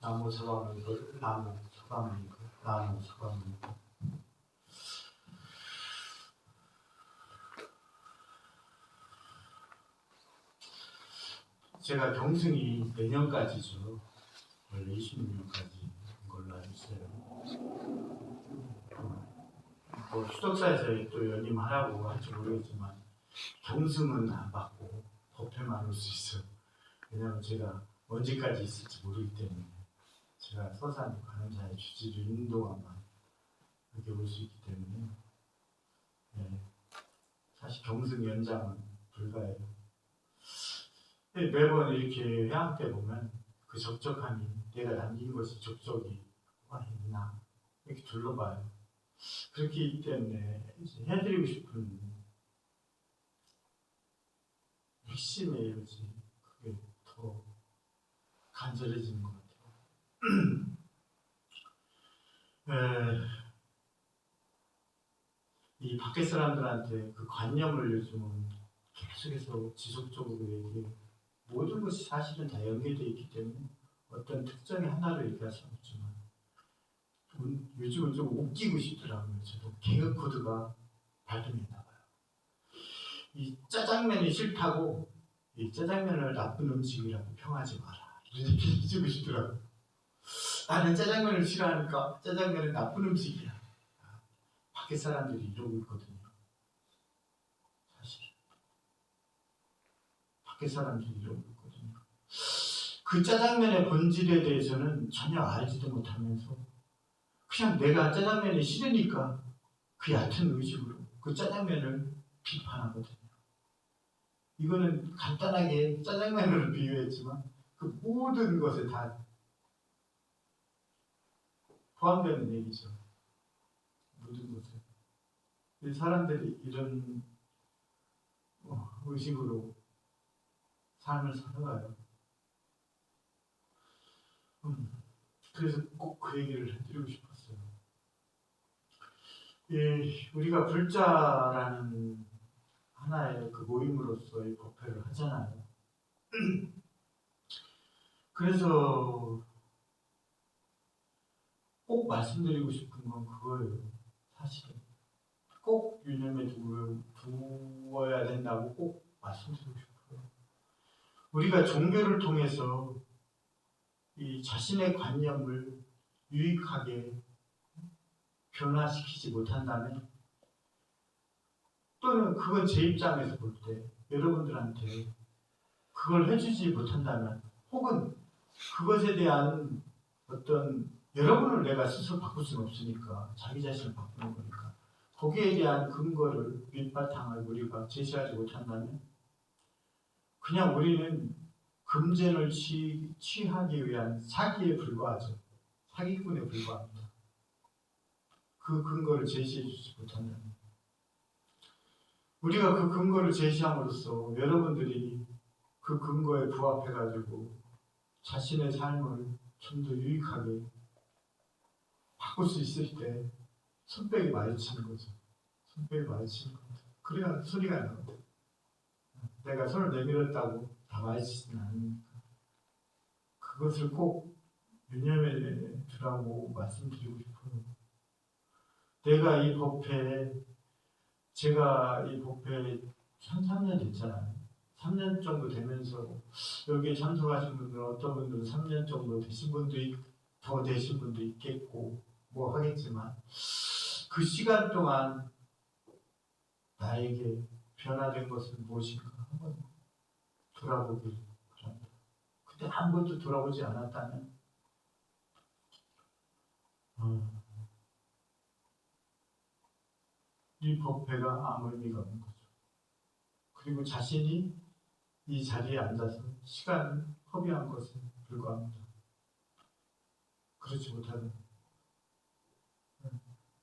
나무 서가모니 나무 서가모니 나무 서가모니. 제가 경승이 내년까지죠. 원래 26년까지인 걸로 알고 있어요. 뭐 수덕사에서 또 연임하라고 할지 모르겠지만 경승은 안 받고 법회만 올 수 있어요. 왜냐하면 제가 언제까지 있을지 모르기 때문에 제가 서산 간음사의 주지를 있는 동안만 이렇게 올 수 있기 때문에 네. 사실 경승 연장은 불가해요. 매번 이렇게 회항 때 보면 그 적적함이 내가 남긴 것이 적적이 있나 이렇게 둘러봐요. 그렇기 때문에 해드리고 싶은 핵심의 이유지 그게 더 간절해지는 것 같아요. 이 밖에 사람들한테 그 관념을 요즘은 계속해서 지속적으로 얘기해요. 모든 것이 사실은 다 연계되어 있기 때문에 어떤 특정의 하나를 얘기할 수는 없지만 요즘은 좀 웃기고 싶더라고요. 저도 개그 코드가 발동했나 봐요. 이 짜장면이 싫다고 이 짜장면을 나쁜 음식이라고 평하지 마라. 이런 얘기 해주고 싶더라고요. 나는 짜장면을 싫어하니까 짜장면은 나쁜 음식이야. 밖에 사람들이 이러고 있거든요. 사실 밖에 사람들이 이러고 있거든요. 그 짜장면의 본질에 대해서는 전혀 알지도 못하면서 그냥 내가 짜장면이 싫으니까 그 얕은 의식으로 그 짜장면을 비판하거든요. 이거는 간단하게 짜장면으로 비유했지만 그 모든 것에 다 포함되는 얘기죠. 모든 것에. 사람들이 이런 의식으로 삶을 살아가요. 그래서 꼭 그 얘기를 해드리고 싶었어요. 우리가 불자라는 하나의 그 모임으로서의 법회를 하잖아요. 그래서 꼭 말씀드리고 싶은 건 그거예요. 사실은 꼭 유념해 두어야 된다고 꼭 말씀드리고 싶어요. 우리가 종교를 통해서 이 자신의 관념을 유익하게 변화시키지 못한다면 또는 그건 제 입장에서 볼 때 여러분들한테 그걸 해주지 못한다면 혹은 그것에 대한 어떤 여러분을 내가 스스로 바꿀 수는 없으니까 자기 자신을 바꾸는 거니까 거기에 대한 근거를 밑바탕을 우리가 제시하지 못한다면 그냥 우리는 금전을 취하기 위한 사기에 불과하죠. 사기꾼에 불과합니다. 그 근거를 제시해 주지 못한다면 우리가 그 근거를 제시함으로써 여러분들이 그 근거에 부합해가지고 자신의 삶을 좀 더 유익하게 바꿀 수 있을 때 손뼉이 마주치는 거죠. 손뼉이 마주치는 겁니다. 그래야 소리가 나거든. 내가 손을 내밀었다고 다 마주치지는 않으니까 그것을 꼭 유념해 두라고 말씀드리고 싶어요. 내가 이 법회에 제가 이 법회에 3년 됐잖아요. 3년 정도 되면서 여기에 참석하신 분들은 어떤 분들은 3년 정도 되신 분도 더 되신 분도 있겠고 뭐 하겠지만 그 시간 동안 나에게 변화된 것은 무엇인가 한번 돌아보길 바랍니다. 근데 아무것도 돌아보지 않았다면 이 법회가 아무 의미가 없는 거죠. 그리고 자신이 이 자리에 앉아서 시간을 허비한 것에 불과합니다. 그렇지 못하면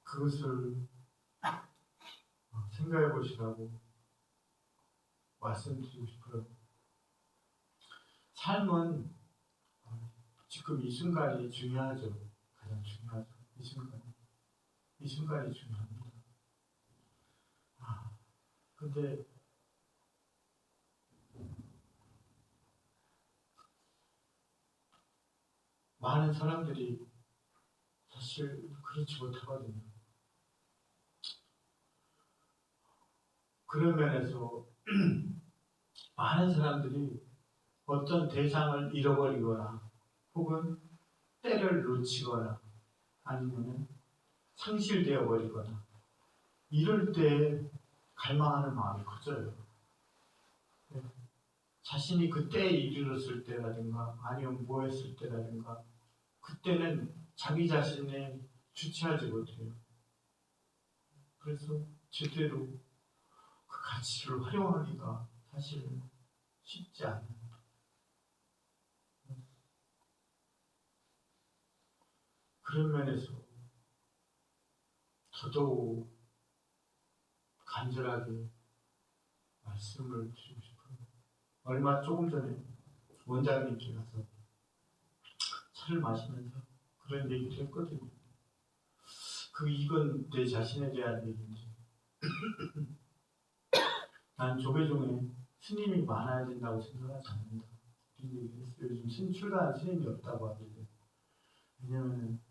그것을 생각해 보시라고 말씀드리고 싶어요. 삶은 지금 이 순간이 중요하죠. 가장 중요하죠. 이 순간이 중요합니다. 근데 많은 사람들이 사실 그렇지 못하거든요. 그런 면에서 많은 사람들이 어떤 대상을 잃어버리거나 혹은 때를 놓치거나 아니면 상실되어 버리거나 이럴 때 갈망하는 마음이 커져요. 자신이 그때에 이르렀을 때라든가 아니면 뭐 했을 때라든가 그때는 자기 자신에 주체하지 못해요. 그래서 제대로 그 가치를 활용하기가 사실은 쉽지 않아요. 그런 면에서 더더욱 간절하게 말씀을 드리고 싶어요. 얼마 조금 전에 원장님께 가서 차를 마시면서 그런 얘기를 했거든요. 이건 내 자신에 대한 얘기인지 난 조계종에 스님이 많아야 된다고 생각하지 않는다. 이런 얘기를 했어요. 요즘 출가한 스님이 없다고 하는데 왜냐면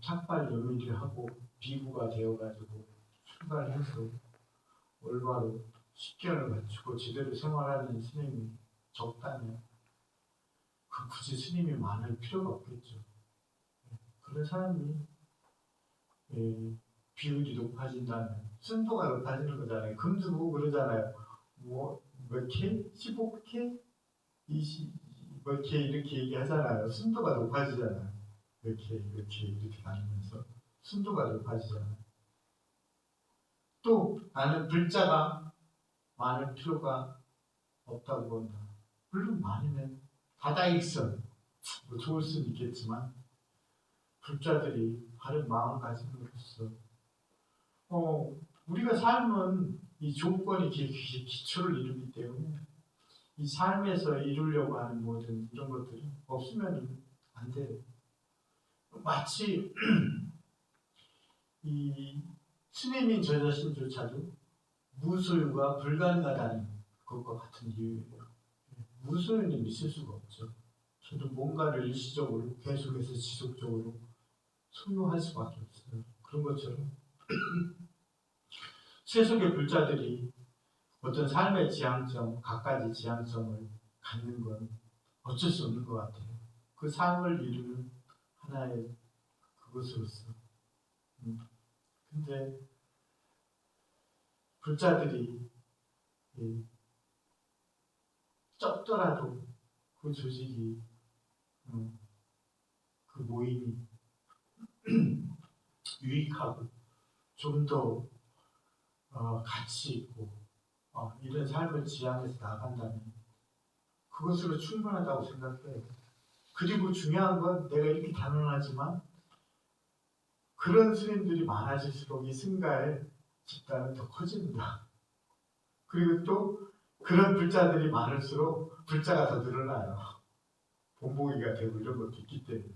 삭발 여미를 하고 비구가 되어가지고 출가를 해서 올바로 식견을 갖추고 제대로 생활하는 스님이 적다면 굳이 스님이 많을 필요가 없겠죠. 그런 사람이 비율이 높아진다면 순도가 높아지는 거잖아요. 금도 보고 그러잖아요. 뭐 몇 K? 15K? 20? 몇 K 이렇게 얘기하잖아요. 순도가 높아지잖아요. 몇 K, 몇 K 이렇게 다니면서 순도가 높아지잖아요. 또 나는 불자가 많을 필요가 없다고 본다. 물론 많으면 다다익선 뭐 좋을 수는 있겠지만 불자들이 바른 마음가짐으로써 우리가 삶은 이 조건이 기초를 이루기 때문에 이 삶에서 이루려고 하는 모든 이런 것들이 없으면 안 돼요. 마치 이 스님인 저 자신조차도 무소유가 불가능하다는 것과 같은 이유예요. 무소유는 있을 수가 없죠. 저도 뭔가를 일시적으로 계속해서 지속적으로 소유할 수밖에 없어요. 그런 것처럼 세속의 불자들이 어떤 삶의 지향점, 갖가지 지향점을 갖는 건 어쩔 수 없는 것 같아요. 그 삶을 이루는 하나의 그것으로서. 근데 불자들이 적더라도 그 조직이, 그 모임이 유익하고 좀 더 가치 있고 이런 삶을 지향해서 나간다면 그것으로 충분하다고 생각해요. 그리고 중요한 건 내가 이렇게 단언하지만 그런 스님들이 많아질수록 이 승가의 집단은 더 커집니다. 그리고 또 그런 불자들이 많을수록 불자가 더 늘어나요. 본보기가 되고 이런 것도 있기 때문에.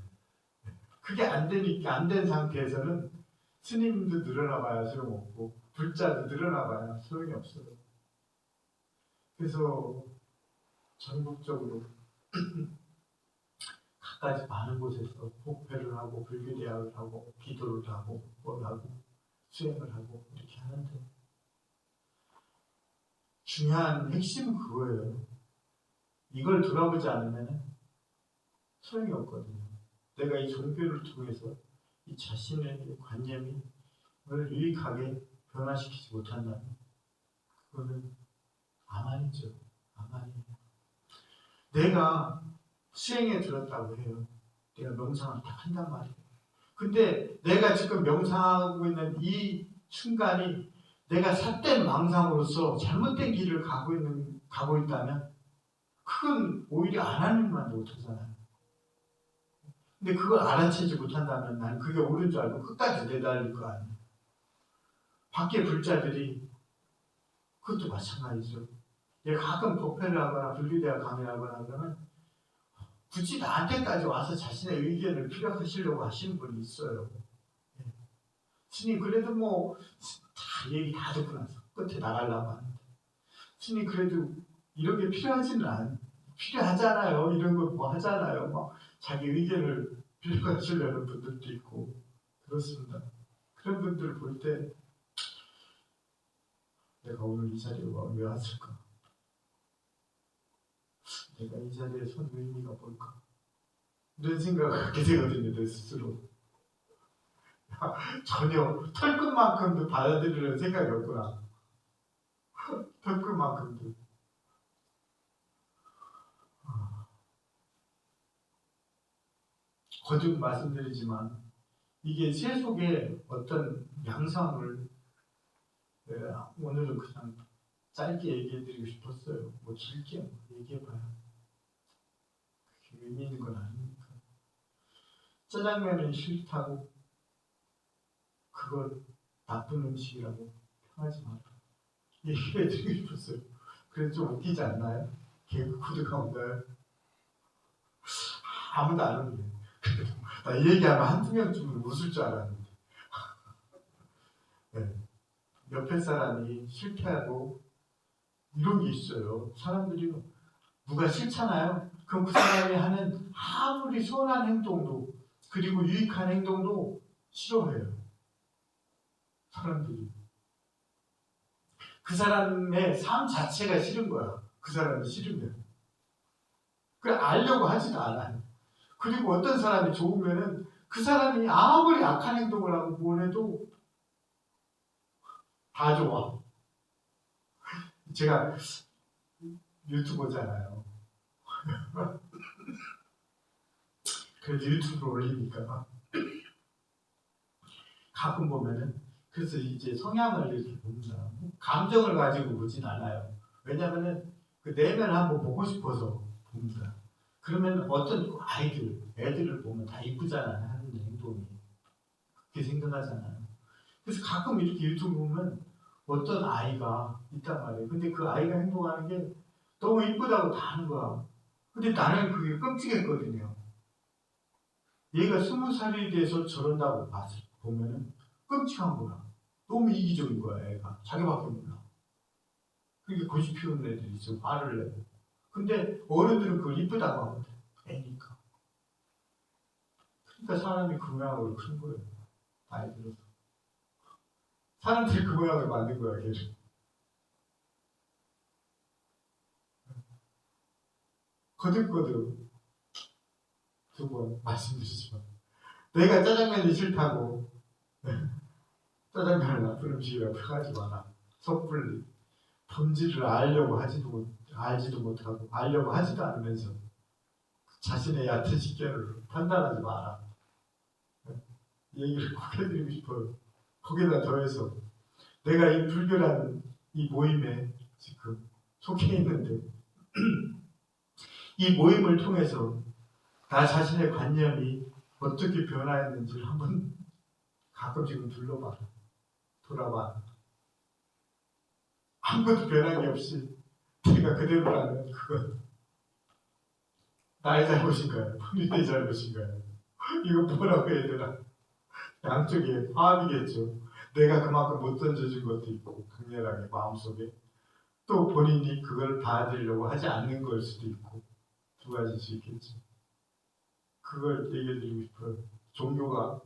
그게 안 되니까 안 된 상태에서는 스님도 늘어나봐야 소용없고 불자도 늘어나봐야 소용이 없어요. 그래서 전국적으로 각가지 많은 곳에서 복회를 하고 불교대학을 하고 기도를 하고 뭘 하고 수행을 하고 이렇게 하는데 중요한 핵심은 그거예요. 이걸 돌아보지 않으면 소용이 없거든요. 내가 이 종교를 통해서 이 자신의 관념을 유익하게 변화시키지 못한다면 그거는 암환이죠. 암환이에요. 내가 수행에 들었다고 해요. 내가 명상을 딱 한단 말이에요. 근데 내가 지금 명상하고 있는 이 순간이 내가 삿된 망상으로서 잘못된 길을 가고 있다면 그건 오히려 안 하는 일만 못하잖아요. 근데 그걸 알아채지 못한다면 나는 그게 옳은 줄 알고 끝까지 내달릴 거 아니에요. 밖에 불자들이 그것도 마찬가지죠. 얘가 가끔 법회를 하거나 불교대학 강의를 하거나 그러면 굳이 나한테까지 와서 자신의 의견을 피력하시려고 하시는 분이 있어요. 스님 그래도 뭐 다 얘기 다 듣고 나서 끝에 나가려고 하는데 스님 그래도 이런 게 필요하잖아요. 이런 거 뭐 하잖아요. 막 자기 의견을 빌려가시려는 분들도 있고 그렇습니다. 그런 분들을 볼 때 내가 오늘 이 자리에 왜 왔을까? 내가 이 자리에 선 의미가 뭘까? 이런 생각을 하게 되거든요. 내 스스로. 전혀 털끝만큼도 받아들이려는 생각이 없구나. 털끝만큼도. 거듭 말씀드리지만 이게 세속의 어떤 양상을 오늘은 그냥 짧게 얘기해드리고 싶었어요. 뭐 길게 얘기해봐요. 그게 의미 있는 건 아니니까. 짜장면이 싫다고 그걸 나쁜 음식이라고 평하지 마라. 얘기해드리고 싶었어요. 그래서 좀 웃기지 않나요? 개그 코드가 뭔가요? 아무도 안 웃네. 나 이 얘기하면 한두 명쯤은 웃을 줄 알았는데. 네. 옆에 사람이 실패하고 이런 게 있어요. 사람들이 누가 싫잖아요. 그럼 그 사람이 하는 아무리 선한 행동도 그리고 유익한 행동도 싫어해요. 사람들이. 그 사람의 삶 자체가 싫은 거야. 그 사람이 싫으면. 그걸 알려고 하지도 않아요. 그리고 어떤 사람이 좋으면은 그 사람이 아무리 악한 행동을 하고 뭘 해도 다 좋아. 제가 유튜버잖아요. 그래도 유튜브로 올리니까 가끔 보면은 그래서 이제 성향을 이렇게 봅니다. 감정을 가지고 보진 않아요. 왜냐면은 그 내면을 한번 보고 싶어서 봅니다. 그러면 어떤 애들을 보면 다 이쁘잖아요. 하는 행동이. 그렇게 생각하잖아요. 그래서 가끔 이렇게 유튜브 보면 어떤 아이가 있단 말이에요. 근데 그 아이가 행동하는 게 너무 이쁘다고 다 하는 거야. 근데 나는 그게 끔찍했거든요. 얘가 20살이 돼서 저런다고 보면은 끔찍한 거야. 너무 이기적인 거야, 애가. 자기밖에 몰라. 그게 고집 피우는 애들이 있어, 화를 내고. 근데 어른들은 그걸 이쁘다고 하거든. 애니까. 그러니까 사람이 그 모양으로 큰 거예요. 나이 들어서. 사람들이 그 모양을 만든 거야, 걔를. 거듭거듭 두 번 말씀드리지만 내가 짜장면이 싫다고 짜장면을 나쁜 음식이라고 평하지 마라. 섣불리 본질을 알지도 못하고 알려고 하지도 않으면서 자신의 얕은 식견으로 판단하지 마라. 이 얘기를 꼭 해드리고 싶어요. 거기다 더해서 내가 이 불교라는 이 모임에 지금 속해 있는데 이 모임을 통해서 나 자신의 관념이 어떻게 변화했는지를 한번 가끔 지금 둘러봐. 돌아봐. 아무것도 변한 게 없이 내가 그대로라면 그건 나의 잘못인가요? 본인의 잘못인가요? 이거 뭐라고 해야 되나? 양쪽에 화합이겠죠. 내가 그만큼 못 던져준 것도 있고 강렬하게 마음속에 또 본인이 그걸 받아들이려고 하지 않는 걸 수도 있고 두 가지일 수 있겠죠. 그걸 얘기해드리고 싶어요. 종교가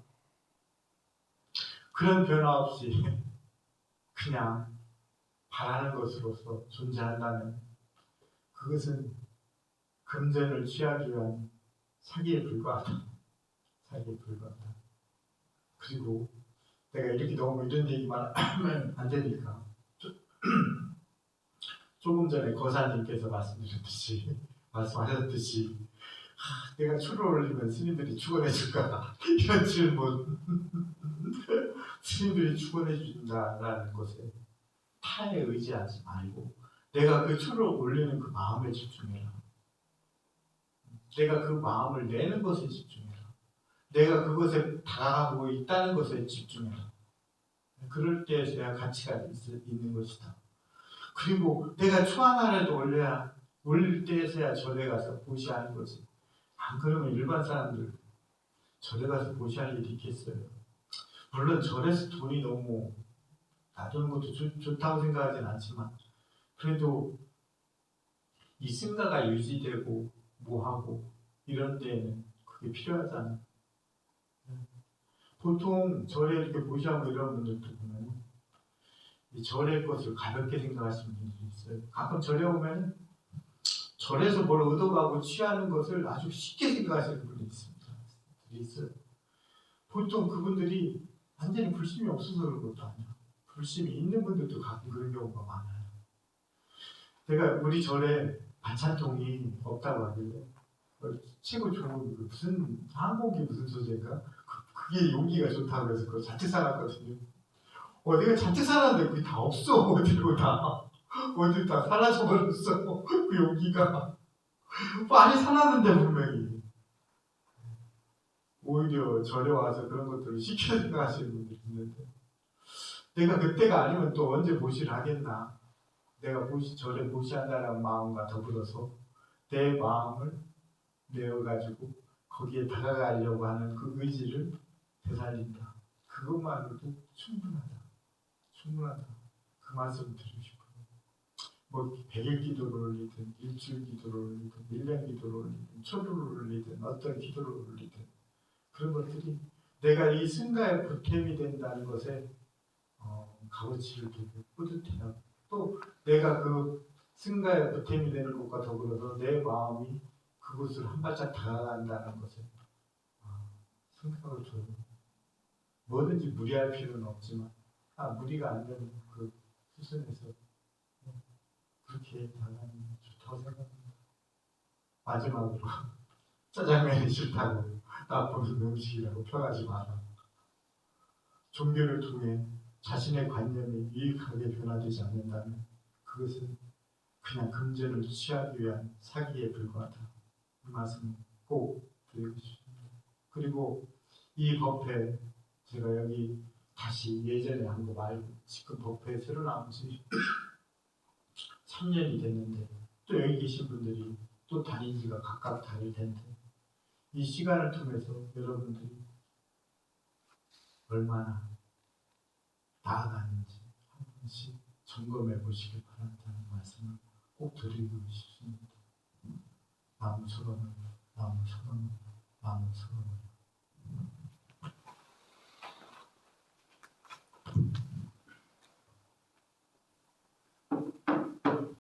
그런 변화 없이 그냥 바라는 것으로서 존재한다면 그것은 금전을 취하기 위한 사기에 불과하다. 사기에 불과하다. 그리고 내가 이렇게 너무 이런 얘기만 하면 안 되니까 조금 전에 거사님께서 말씀하셨듯이 내가 추를 올리면 스님들이 축원해 줄까? 이런 질문. 스님들이 축원해 준다라는 것에 타에 의지하지 말고 내가 그 추를 올리는 그 마음에 집중해라. 내가 그 마음을 내는 것에 집중해라. 내가 그것에 다가가고 있다는 것에 집중해라. 그럴 때에서야 가치가 있는 것이다. 그리고 내가 추 하나라도 올릴 때에서야 절에 가서 보시하는 거지. 안 그러면 일반 사람들 절에 가서 보시할 일이 있겠어요. 물론 절에서 돈이 너무 놔두는 것도 좋다고 생각하진 않지만 그래도 이 승가가 유지되고 뭐하고 이런 데에는 그게 필요하잖아요. 보통 절에 이렇게 보시하고 이런 분들도 보면 이 절의 것을 가볍게 생각하시는 분들이 있어요. 가끔 절에 오면 절에서 뭘 얻어가고 취하는 것을 아주 쉽게 생각하시는 분들이 있어요. 보통 그분들이 완전히 불심이 없어서 그런 것도 아니야. 불심이 있는 분들도 가끔 그런 경우가 많아요. 제가 우리 절에 반찬통이 없다고 하길래 최고 좋은 무슨 항공기 무슨 소재인가? 그게 용기가 좋다고 해서 그걸 잔뜩 사놨거든요. 내가 잔뜩 사놨는데 그게 다 없어. 어디로 다 사라져버렸어. 그 용기가 많이 사놨는데 분명히. 오히려 절에 와서 그런 것들을 쉽게 생각하시는 분들이 있는데 내가 그때가 아니면 또 언제 모시를 하겠나. 내가 절에 모시한다는 마음과 더불어서 내 마음을 내어가지고 거기에 다가가려고 하는 그 의지를 되살린다. 그것만으로도 충분하다. 그 말씀을 드리고 싶어요. 뭐 100일 기도를 올리든 일주일 기도를 올리든 1년 기도를 올리든 초루를 올리든 어떤 기도를 올리든 그런 것들이 내가 이 승가의 보탬이 된다는 것에 값어치를 두고 뿌듯해요. 또 내가 그 승가의 보탬이 되는 것과 더불어서 내 마음이 그곳을 한 발짝 다가간다는 것에 생각을 줘요. 뭐든지 무리할 필요는 없지만 무리가 안 되는 그 수준에서 그렇게 다가가는 게 좋다고 생각합니다. 마지막으로 짜장면이 싫다고 나쁜 음식이라고 평하지 마라. 종교를 통해 자신의 관념이 유익하게 변화되지 않는다면 그것은 그냥 금전을 취하기 위한 사기에 불과하다. 이 말씀 꼭 드리고 싶습니다. 그리고 이 법회 제가 여기 다시 예전에 한 거 말고 지금 법회에 새로 나온 지 3년이 됐는데 또 여기 계신 분들이 또 다닌 지가 각각 다를 텐데 이 시간을 통해서 여러분들이 얼마나 나아가는지 한 번씩 점검해 보시길 바란다는 말씀을 꼭 드리고 싶습니다. 다음 소감을